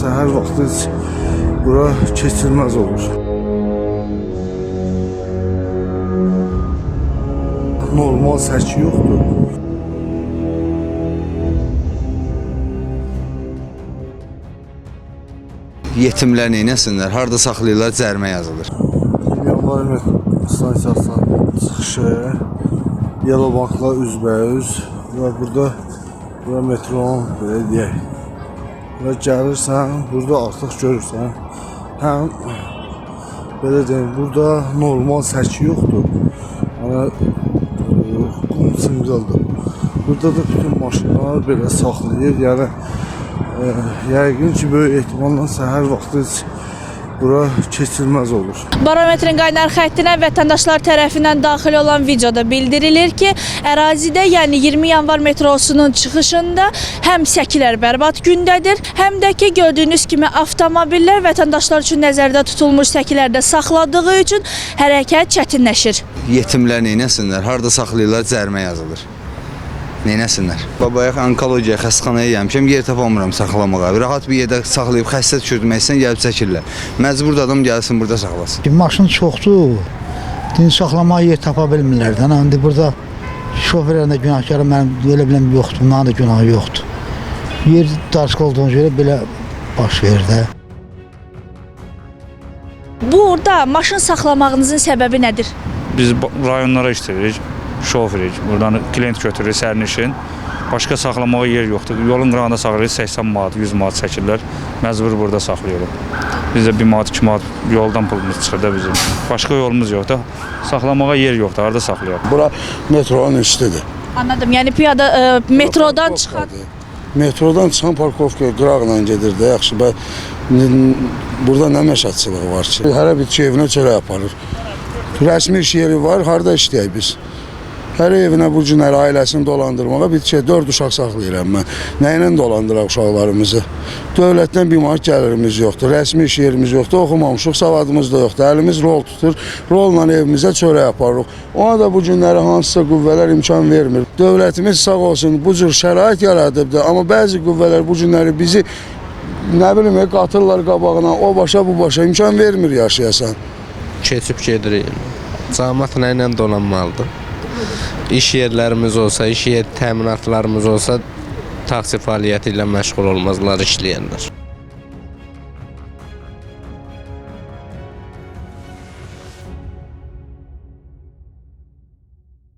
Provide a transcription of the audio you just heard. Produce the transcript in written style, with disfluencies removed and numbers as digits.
səhər vaxtı bura keçilməz olur. Normal səki yoxdur. Yetimlər neynəsinlər? Harada saxlayırlar, cərimə yazılır. Yanvar stansiyasının çıxışı, Yalobankla üzbəüz və burada metron, belə deyək. Və gəlirsən, burada artıq görürsən. Həm belə deyim, burada normal səki yoxdur. Qum çınqıldır. Burada da bütün maşınlar belə saxlayır. Yəni yəqin ki, böyük ehtimalla səhər vaxtı bura keçilməz olur. Barometrin qaynar xəttinə vətəndaşlar tərəfindən daxil olan videoda bildirilir ki, ərazidə, yəni 20 yanvar metrosunun çıxışında həm səkilər bərbad gündədir, həm də ki, gördüyünüz kimi avtomobillər vətəndaşlar üçün nəzərdə tutulmuş səkilərdə saxladığı üçün hərəkət çətinləşir. Yetimlər neynəsinlər? Harada saxlayırlar, cərimə yazılır. Neynəsinlər? Babayaq onkologiya xəstəxanaya gəlmişəm, yer tapamıram saxlamağa. Rahat bir yerdə saxlayıb xəstə düşürtməksən gəlib çəkirlər. Məcbur da adam gəlsin burada saxlasın. Maşın çoxdur, saxlamağa yer tapa bilmirlər. İndi burada şoferlərin də günahkarı mənim elə biləm yoxdur, bunların da günahı yoxdur. Yer darışıq olduğuna görə belə baş verir də. Burada maşın saxlamağınızın səbəbi nədir? Biz rayonlara işləyirik, şoferik, buradan klient götürür, sərnişin. Başqa saxlamağa yer yoxdur. Yolun qırağında saxlayırıq, 80 manat, 100 manat çəkirlər. Məcbur burada saxlayırıq. Biz də 1 manat, 2 manat yoldan pulumuz çıxır da bizim. Başqa yolumuz yoxdur. Saxlamağa yer yoxdur, harada saxlayaq? Bura metronun üstüdür. Anladım, yəni piyada metrodan çıxan... Metrodan çıxan parkovka qıraqla gedir də, yaxşı. Burada nə məşaqçılığı var ki? Hərə bir evinə çörək aparır. Rəsmi iş yeri var, harada işləyək biz? Hər evinə bu günləri ailəsini dolandırmağa bir 4 uşaq saxlayıram mən. Nə ilə dolandıraq uşaqlarımızı? Dövlətdən bir manat gəlirimiz yoxdur, rəsmi iş yerimiz yoxdur, oxumamışıq, savadımız da yoxdur. Əlimiz rol tutur, rolla evimizə çörək aparırıq. Ona da bu günləri hansısa qüvvələr imkan vermir. Dövlətimiz sağ olsun, bu cür şərait yaradıbdır, amma bəzi qüvvələr bu günləri bizi nə bilim, qatırlar qabağına, o başa bu başa imkan vermir yaşayasan. Keçib gedirik. Cəmiyyət nə ilə dolanmalıdır? İş yerlərimiz olsa, iş yer təminatlarımız olsa taksi fəaliyyəti ilə məşğul olmazlar işləyənlər.